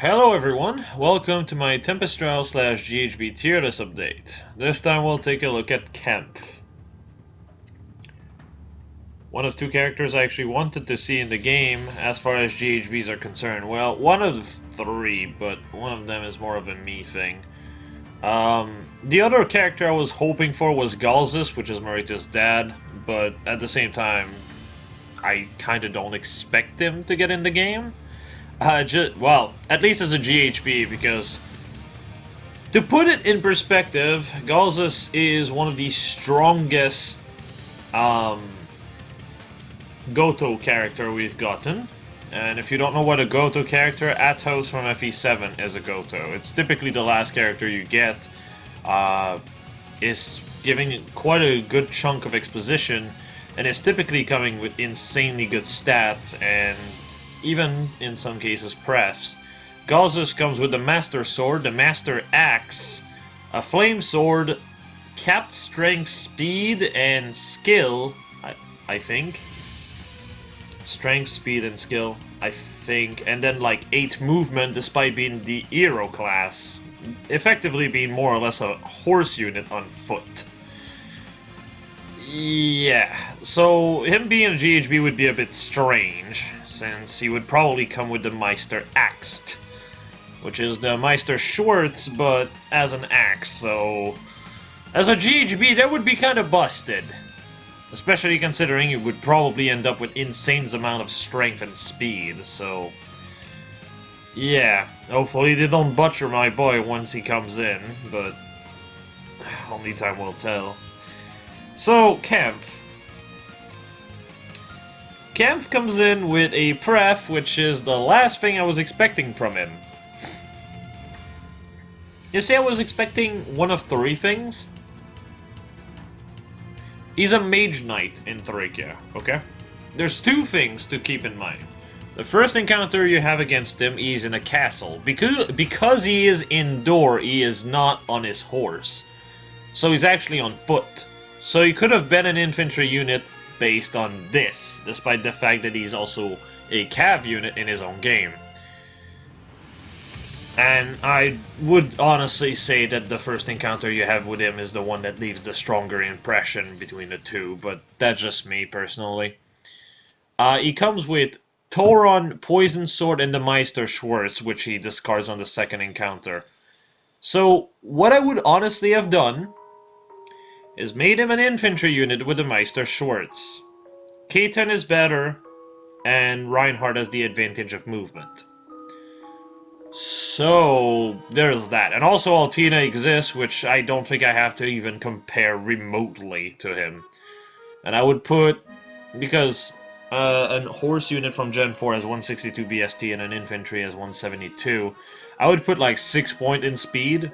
Hello everyone, welcome to my Tempestral / GHB tier list update. This time we'll take a look at Kempf. One of two characters I actually wanted to see in the game as far as GHBs are concerned. Well, one of three, but one of them is more of a me thing. The other character I was hoping for was Gaza, which is Marita's dad, but at the same time, I kinda don't expect him to get in the game. Well, at least as a GHB, because to put it in perspective, Galzus is one of the strongest Goto character we've gotten. And if you don't know what a Goto character, Atos from FE7 is a Goto. It's typically the last character you get, is giving quite a good chunk of exposition, and is typically coming with insanely good stats and even in some cases prefs. Gazus comes with the Master Sword, the Master Axe, a Flame Sword, capped strength, speed, and skill, I think. Strength, speed, and skill, I think. And then like 8 movement despite being the hero class. Effectively being more or less a horse unit on foot. Yeah, so him being a GHB would be a bit strange, since he would probably come with the Meister Axed, which is the Meister Schwartz, but as an axe, so as a GHB that would be kind of busted, especially considering it would probably end up with insane amount of strength and speed, so yeah, hopefully they don't butcher my boy once he comes in, but only time will tell. So, Kempf. Kempf comes in with a pref, which is the last thing I was expecting from him. You see, I was expecting one of 3 things. He's a mage knight in Thracia, okay? There's 2 things to keep in mind. The first encounter you have against him, he's in a castle. Because he is indoor, he is not on his horse. So he's actually on foot. So he could have been an infantry unit based on this, despite the fact that he's also a cav unit in his own game. And I would honestly say that the first encounter you have with him is the one that leaves the stronger impression between the two, but that's just me personally. He comes with Tauron, Poison Sword, and the Meister Schwartz, which he discards on the second encounter. So what I would honestly have done is made him an infantry unit with the Meister Schwartz. K10 is better, and Reinhardt has the advantage of movement. So, there's that. And also Altina exists, which I don't think I have to even compare remotely to him. And I would put, because a horse unit from Gen 4 has 162 BST and an infantry has 172, I would put like 6 point in speed,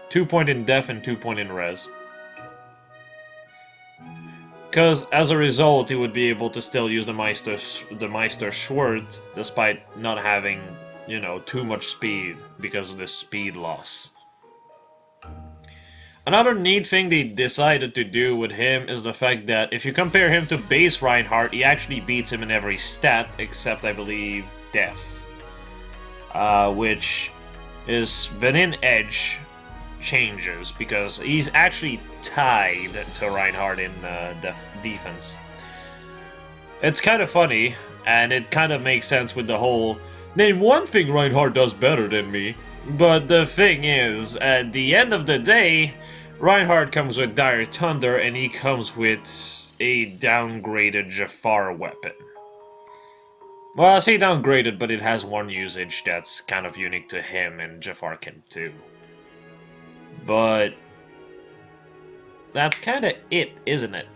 2 point in def, and 2 point in res. Because as a result, he would be able to still use the Meister Schwartz, despite not having, you know, too much speed because of the speed loss. Another neat thing they decided to do with him is the fact that if you compare him to base Reinhardt, he actually beats him in every stat except, I believe, Death. Which is Venin Edge changes, because he's actually tied to Reinhardt in defense. It's kind of funny, and it kind of makes sense with the whole name one thing Reinhardt does better than me. But the thing is, at the end of the day, Reinhardt comes with Dire Thunder, and he comes with a downgraded Jafar weapon. Well, I say downgraded, but it has one usage that's kind of unique to him, and Jafar can too. But that's kind of it, isn't it?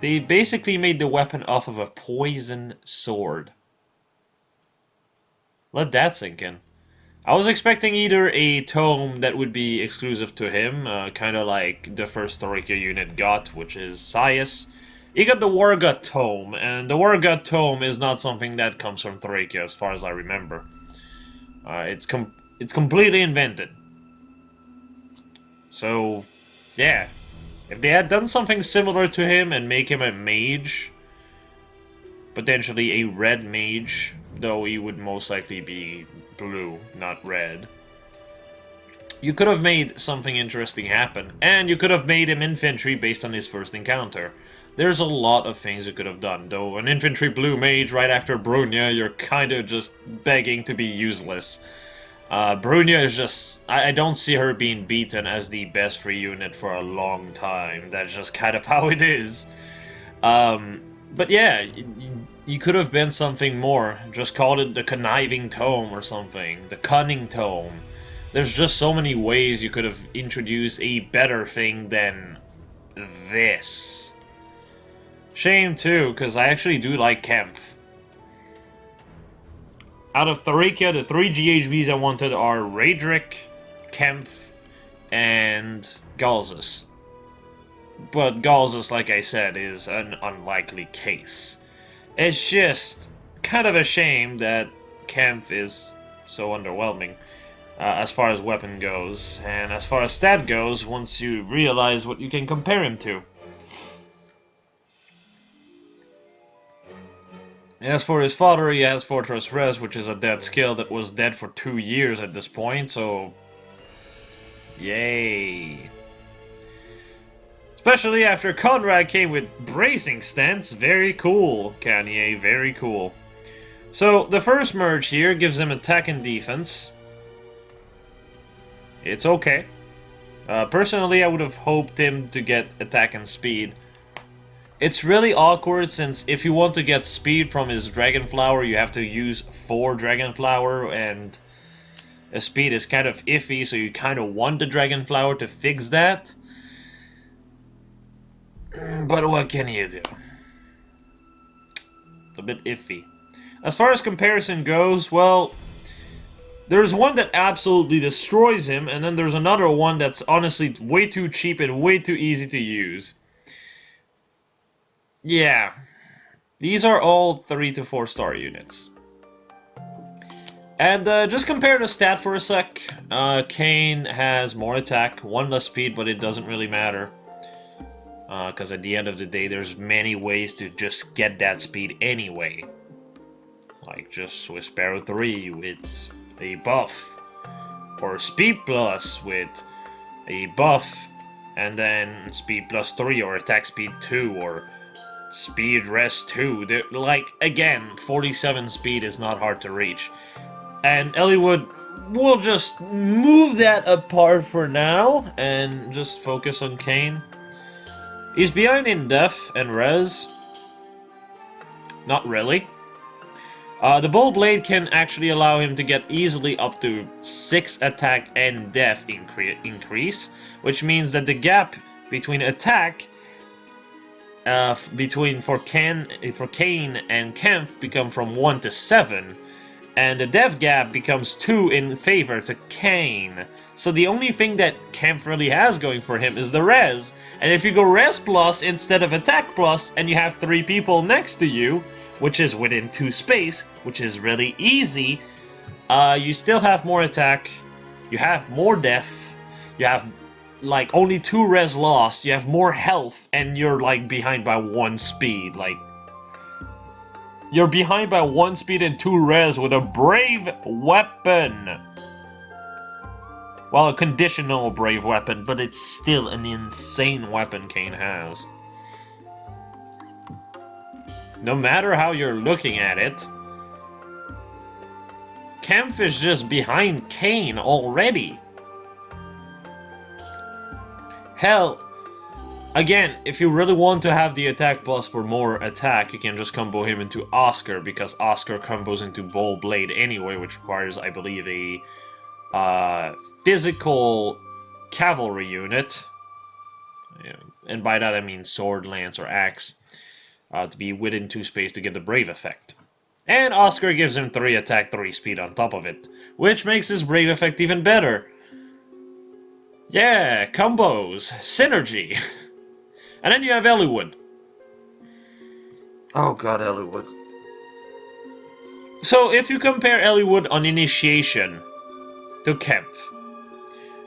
They basically made the weapon off of a poison sword. Let that sink in. I was expecting either a tome that would be exclusive to him, kind of like the first Thracia unit got, which is Sias. He got the Wargut tome, and the Wargut tome is not something that comes from Thracia, as far as I remember. It's completely invented. So, yeah. If they had done something similar to him and make him a mage, potentially a red mage, though he would most likely be blue, not red. You could have made something interesting happen, and you could have made him infantry based on his first encounter. There's a lot of things you could have done, though an infantry blue mage right after Brunia, you're kind of just begging to be useless. Brunia is just... I don't see her being beaten as the best free unit for a long time. That's just kind of how it is. But yeah, you could have been something more. Just called it the Conniving Tome or something. The Cunning Tome. There's just so many ways you could have introduced a better thing than this. Shame too, because I actually do like Kempf. Out of Thracia, the 3 GHBs I wanted are Raedric, Kempf, and Gaza. But Gaza, like I said, is an unlikely case. It's just kind of a shame that Kempf is so underwhelming. As far as weapon goes, and as far as stat goes, once you realize what you can compare him to. As for his father, he has Fortress Res, which is a dead skill that was dead for 2 years at this point, so... yay! Especially after Conrad came with bracing stance, very cool, Kanye, very cool. So, the first merge here gives him attack and defense. It's okay. Personally, I would have hoped him to get attack and speed. It's really awkward since if you want to get speed from his Dragon Flower, you have to use 4 Dragon Flower, and his speed is kind of iffy, so you kind of want the Dragon Flower to fix that. But what can you do? It's a bit iffy. As far as comparison goes, well... there's one that absolutely destroys him, and then there's another one that's honestly way too cheap and way too easy to use. Yeah. These are all 3 to 4 star units. And just compare the stat for a sec. Kain has more attack, 1 less speed, but it doesn't really matter. Because at the end of the day, there's many ways to just get that speed anyway. Like just Swiss Sparrow 3 with... a buff, or speed plus with a buff, and then speed plus 3, or attack speed 2, or speed rest 2. Like, again, 47 speed is not hard to reach. And Eliwood will just move that apart for now, and just focus on Kain. He's behind in def and res. Not really. The Bull Blade can actually allow him to get easily up to 6 attack and def increase, which means that the gap between attack for Kain and Kempf become from 1 to 7, and the def gap becomes 2 in favor to Kain. So the only thing that Kempf really has going for him is the res, and if you go res plus instead of attack plus, and you have 3 people next to you, which is within 2 space, which is really easy, you still have more attack, you have more def, you have like only 2 res lost, you have more health, and you're like behind by 1 speed. Like, you're behind by 1 speed and 2 res with a brave weapon. Well, a conditional brave weapon, but it's still an insane weapon Kain has. No matter how you're looking at it, Kempf is just behind Kain already. Hell, again, if you really want to have the attack plus for more attack, you can just combo him into Oscar, because Oscar combos into Bull Blade anyway, which requires, I believe, a physical cavalry unit. And by that I mean sword, lance, or axe. To be within 2 space to get the Brave effect. And Oscar gives him 3 attack, 3 speed on top of it, which makes his Brave effect even better. Yeah, combos, synergy. And then you have Eliwood. Oh god, Eliwood. So if you compare Eliwood on initiation to Kempf,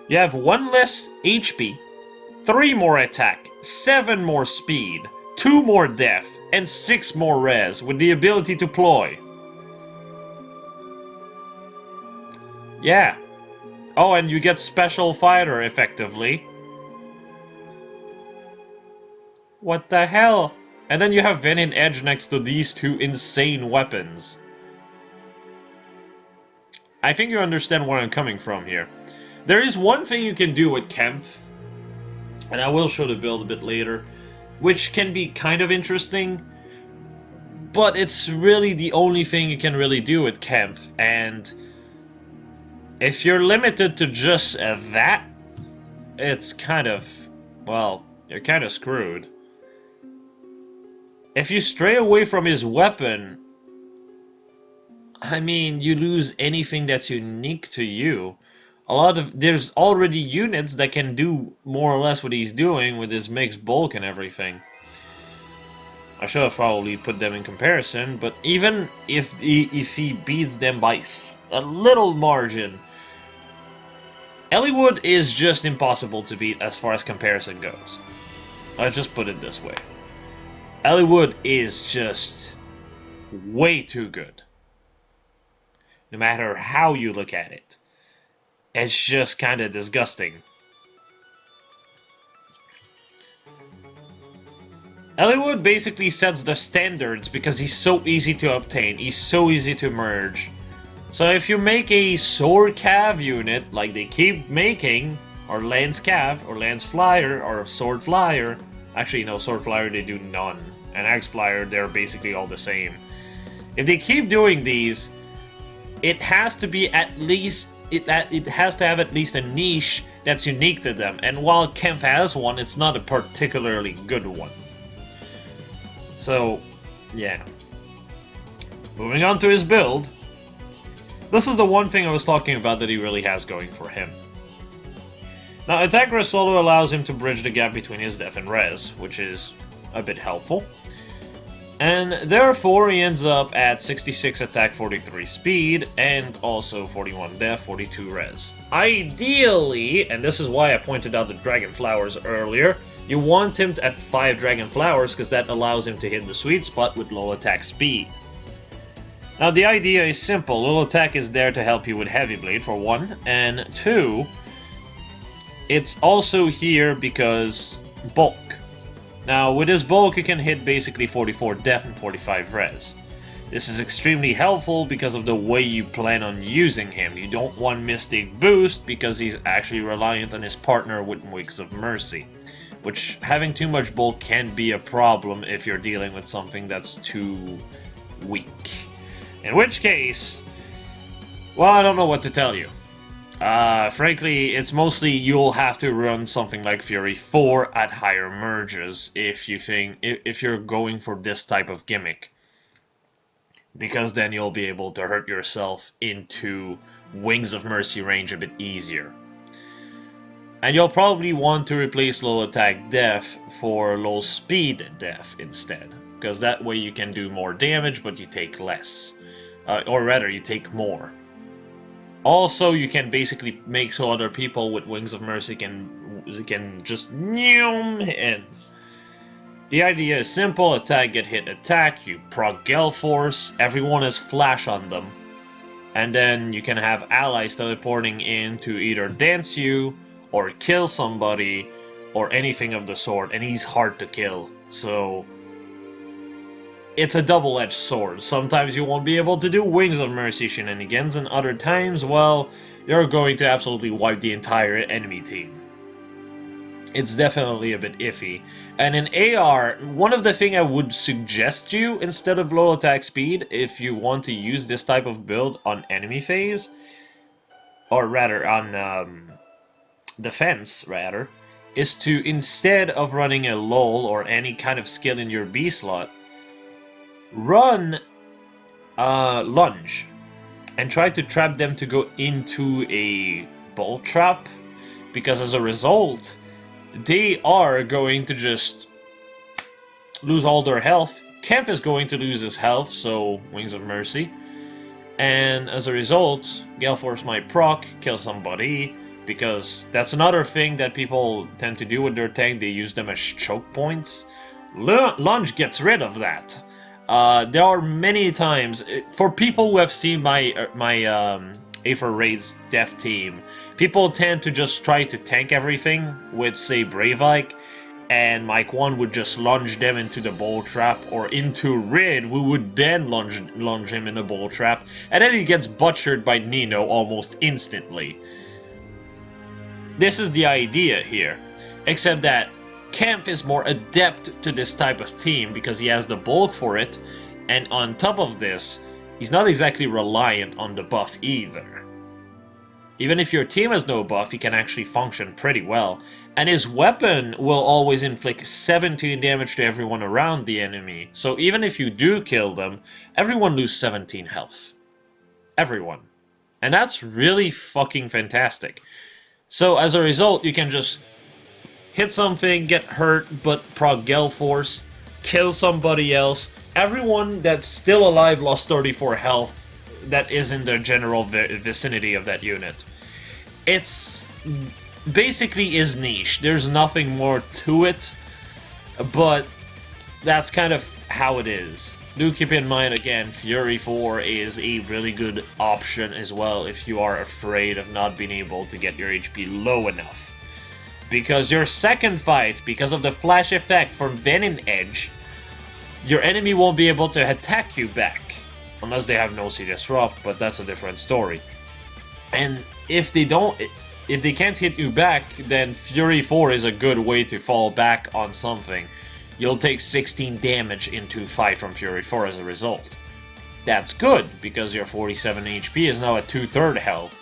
you have 1 less HP, 3 more attack, 7 more speed, 2 more def, and 6 more res with the ability to ploy. Yeah. Oh, and you get special fighter effectively. What the hell? And then you have Venin Edge next to these 2 insane weapons. I think you understand where I'm coming from here. There is one thing you can do with Kempf, and I will show the build a bit later, which can be kind of interesting, but it's really the only thing you can really do with Kempf, and if you're limited to just that, it's kind of, well, you're kind of screwed. If you stray away from his weapon, I mean, you lose anything that's unique to you. There's already units that can do more or less what he's doing with his mixed bulk and everything. I should have probably put them in comparison, but even if he beats them by a little margin, Eliwood is just impossible to beat as far as comparison goes. Let's just put it this way. Eliwood is just way too good. No matter how you look at it. It's just kind of disgusting. Eliwood basically sets the standards because he's so easy to obtain, he's so easy to merge. So if you make a sword cav unit, like they keep making, or lance cav, or lance flyer, or sword flyer, actually no, sword flyer they do none, and axe flyer they're basically all the same. If they keep doing these, it has to be at least, it has to have at least a niche that's unique to them, and while Kempf has one, it's not a particularly good one. So, yeah. Moving on to his build. This is the one thing I was talking about that he really has going for him. Now, attack res solo allows him to bridge the gap between his def and res, which is a bit helpful. And therefore, he ends up at 66 attack, 43 speed, and also 41 def, 42 res. Ideally, and this is why I pointed out the Dragon Flowers earlier, you want him at 5 Dragon Flowers because that allows him to hit the sweet spot with low attack speed. Now the idea is simple, low attack is there to help you with Heavy Blade for 1, and 2, it's also here because bulk. Now with his bulk you can hit basically 44 def and 45 res. This is extremely helpful because of the way you plan on using him. You don't want Mystic Boost because he's actually reliant on his partner with Wings of Mercy, which having too much bulk can be a problem if you're dealing with something that's too weak. In which case, well, I don't know what to tell you. Frankly, it's mostly you'll have to run something like Fury 4 at higher merges if you're going for this type of gimmick. Because then you'll be able to hurt yourself into Wings of Mercy range a bit easier. And you'll probably want to replace low attack def for low speed def instead. Because that way you can do more damage but you take less. Or rather, you take more. Also, you can basically make so other people with Wings of Mercy can just neum in. The idea is simple, attack, get hit, attack, you proc Gale Force, everyone has flash on them. And then you can have allies teleporting in to either dance you, or kill somebody, or anything of the sort, and he's hard to kill. So it's a double-edged sword. Sometimes you won't be able to do Wings of Mercy shenanigans, and other times, well, you're going to absolutely wipe the entire enemy team. It's definitely a bit iffy. And in AR, one of the things I would suggest you, instead of low attack speed, if you want to use this type of build on enemy phase, or rather on defense, rather, is to, instead of running a lull or any kind of skill in your B slot, run lunge and try to trap them to go into a bolt trap, because as a result they are going to just lose all their health. Kempf is going to lose his health, so Wings of Mercy, and as a result Gale Force might proc, kill somebody, because that's another thing that people tend to do with their tank. They use them as choke points, Lunge gets rid of that. There are many times, for people who have seen my Aether Raid's death team, people tend to just try to tank everything with, say, Brave-like, and Mike 1 would just lunge them into the ball trap, or into Rid, we would then lunge him in the ball trap, and then he gets butchered by Nino almost instantly. This is the idea here, except that Kempf is more adept to this type of team because he has the bulk for it, and on top of this, he's not exactly reliant on the buff either. Even if your team has no buff, he can actually function pretty well, and his weapon will always inflict 17 damage to everyone around the enemy, so even if you do kill them, everyone loses 17 health. Everyone. And that's really fucking fantastic. So as a result, you can just hit something, get hurt, but proc Gale Force, kill somebody else. Everyone that's still alive lost 34 health that is in the general vicinity of that unit. It's basically is niche. There's nothing more to it, but that's kind of how it is. Do keep in mind, again, Fury 4 is a really good option as well if you are afraid of not being able to get your HP low enough. Because your second fight, because of the flash effect from Venom Edge, your enemy won't be able to attack you back. Unless they have no C Disrupt, but that's a different story. And if they can't hit you back, then Fury 4 is a good way to fall back on something. You'll take 16 damage into fight from Fury 4 as a result. That's good, because your 47 HP is now at 2/3 health.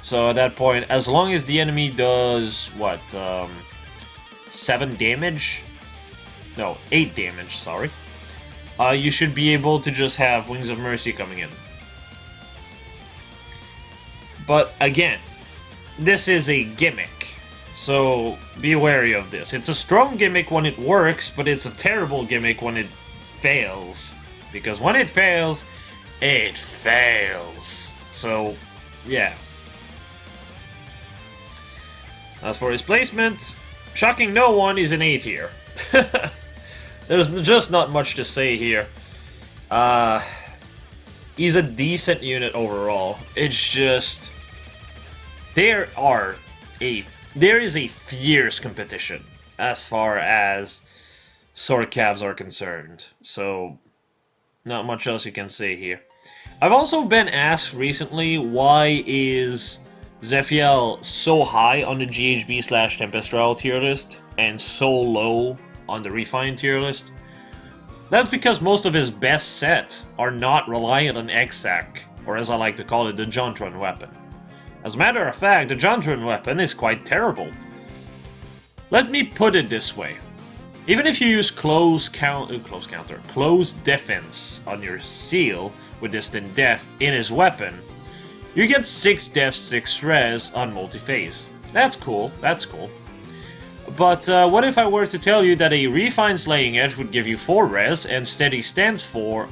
So at that point, as long as the enemy does, what, 7 damage? No, 8 damage, sorry. You should be able to just have Wings of Mercy coming in. But again, this is a gimmick, so be wary of this. It's a strong gimmick when it works, but it's a terrible gimmick when it fails. Because when it fails, it fails. So, yeah. As for his placement, shocking no one, is an A tier. There's just not much to say here. He's a decent unit overall. It's just there is a fierce competition as far as sword calves are concerned. So not much else you can say here. I've also been asked recently, why is Zephiel so high on the GHB/Tempest tier list and so low on the Refined tier list? That's because most of his best set are not reliant on Exac, or as I like to call it, the Jontron weapon. As a matter of fact, the Jontron weapon is quite terrible. Let me put it this way. Even if you use close defense on your seal with distant death in his weapon, you get 6 death, 6 res on multi-phase. That's cool, that's cool. But what if I were to tell you that a Refined Slaying Edge would give you 4 res, and Steady Stance 3,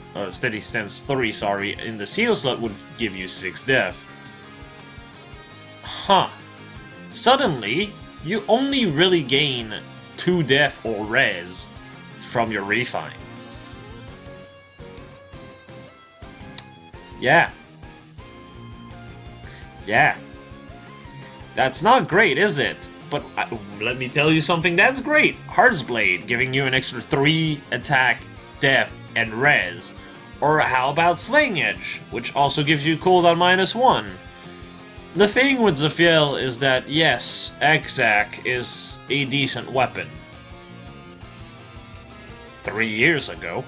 in the seal slot would give you 6 death? Huh. Suddenly, you only really gain 2 death or res from your Refine. Yeah. Yeah. That's not great, is it? But let me tell you something that's great. Heart's Blade, giving you an extra 3 attack, death, and res. Or how about Slaying Edge, which also gives you cooldown -1. The thing with Zephiel is that, yes, Exac is a decent weapon. 3 years ago.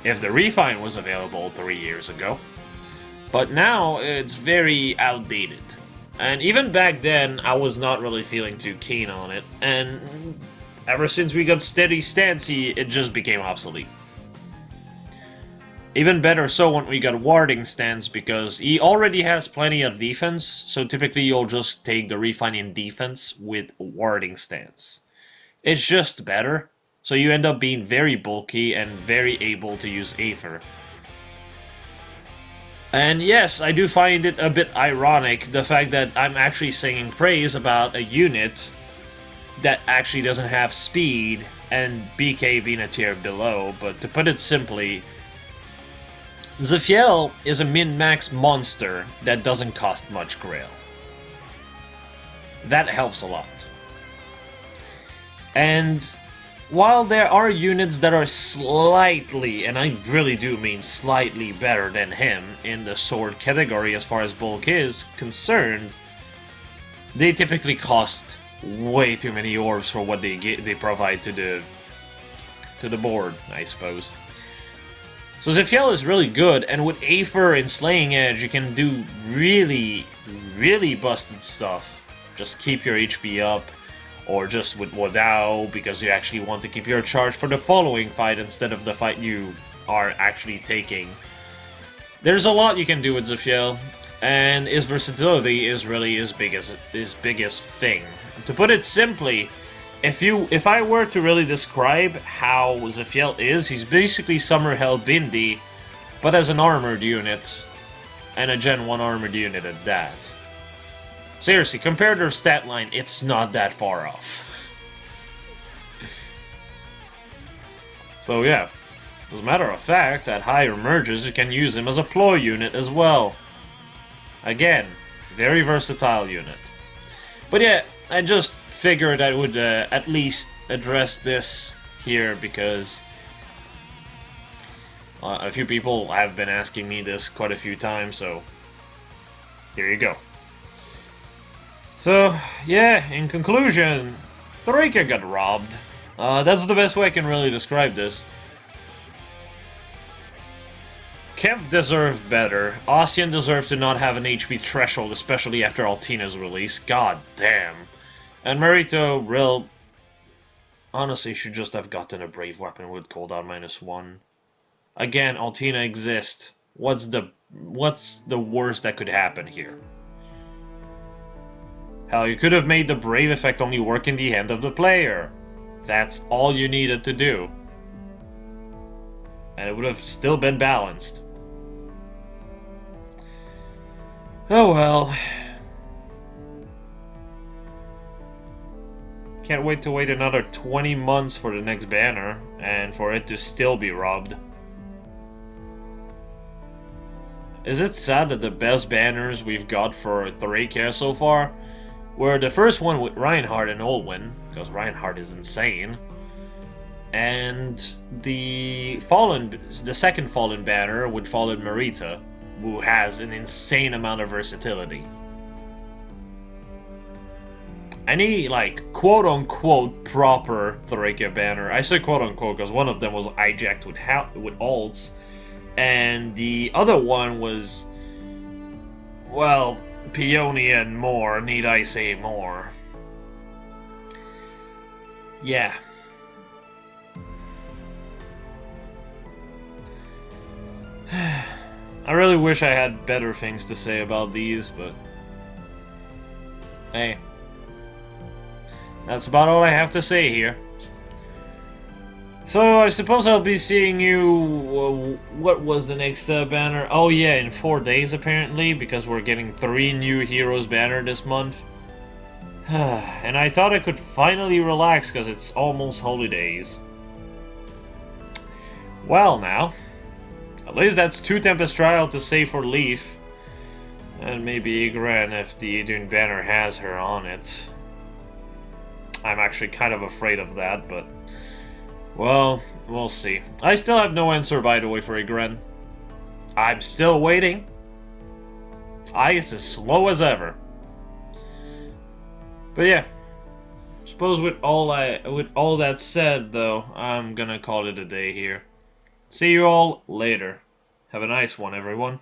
If the Refine was available 3 years ago. But now, it's very outdated. And even back then, I was not really feeling too keen on it, and ever since we got Steady Stancey, it just became obsolete. Even better so when we got Warding Stance, because he already has plenty of defense, so typically you'll just take the Refine in defense with Warding Stance. It's just better, so you end up being very bulky and very able to use Aether. And yes, I do find it a bit ironic, the fact that I'm actually singing praise about a unit that actually doesn't have speed, and BK being a tier below, but to put it simply, Zephiel is a min-max monster that doesn't cost much Grail. That helps a lot. And while there are units that are slightly, and I really do mean slightly better than him in the sword category as far as bulk is concerned, they typically cost way too many orbs for what they provide to the board, I suppose. So Zephiel is really good, and with Aether and Slaying Edge, you can do really, really busted stuff. Just keep your HP up, or just with Wadao, because you actually want to keep your charge for the following fight instead of the fight you are actually taking. There's a lot you can do with Zephiel, and his versatility is really his biggest thing. To put it simply, if I were to really describe how Zephiel is, he's basically Summerhell Bindi, but as an armored unit, and a Gen 1 armored unit at that. Seriously, compared to their stat line, it's not that far off. So yeah, as a matter of fact, at higher merges, you can use him as a ploy unit as well. Again, very versatile unit. But yeah, I just figured I would at least address this here because a few people have been asking me this quite a few times, so here you go. So, yeah, in conclusion, Thracia got robbed. That's the best way I can really describe this. Kempf deserved better. Ossian deserved to not have an HP threshold, especially after Altina's release. God damn. And Marito, real... honestly, should just have gotten a Brave Weapon with cooldown -1. Again, Altina exists. What's the worst that could happen here? Hell, you could have made the Brave effect only work in the hand of the player. That's all you needed to do. And it would have still been balanced. Oh well. Can't wait to wait another 20 months for the next banner, and for it to still be robbed. Is it sad that the best banners we've got for Thracia so far were the first one with Reinhardt and Olwen, because Reinhardt is insane, and the second Fallen banner with Fallen Marita, who has an insane amount of versatility. Any, like, quote-unquote proper Thracia banner, I say quote-unquote because one of them was hijacked with alts, and the other one was, well, Peony and more, need I say more. Yeah. I really wish I had better things to say about these, but hey. That's about all I have to say here. So, I suppose I'll be seeing you... what was the next banner? Oh yeah, in 4 days apparently, because we're getting 3 new heroes banner this month. And I thought I could finally relax because it's almost holidays. Well now, at least that's 2 Tempest Trial to save for Leaf. And maybe Igran if the Idun banner has her on it. I'm actually kind of afraid of that, but... well, we'll see. I still have no answer, by the way, for Igran. I'm still waiting. Ice is slow as ever. But yeah. Suppose with all that said, though, I'm gonna call it a day here. See you all later. Have a nice one, everyone.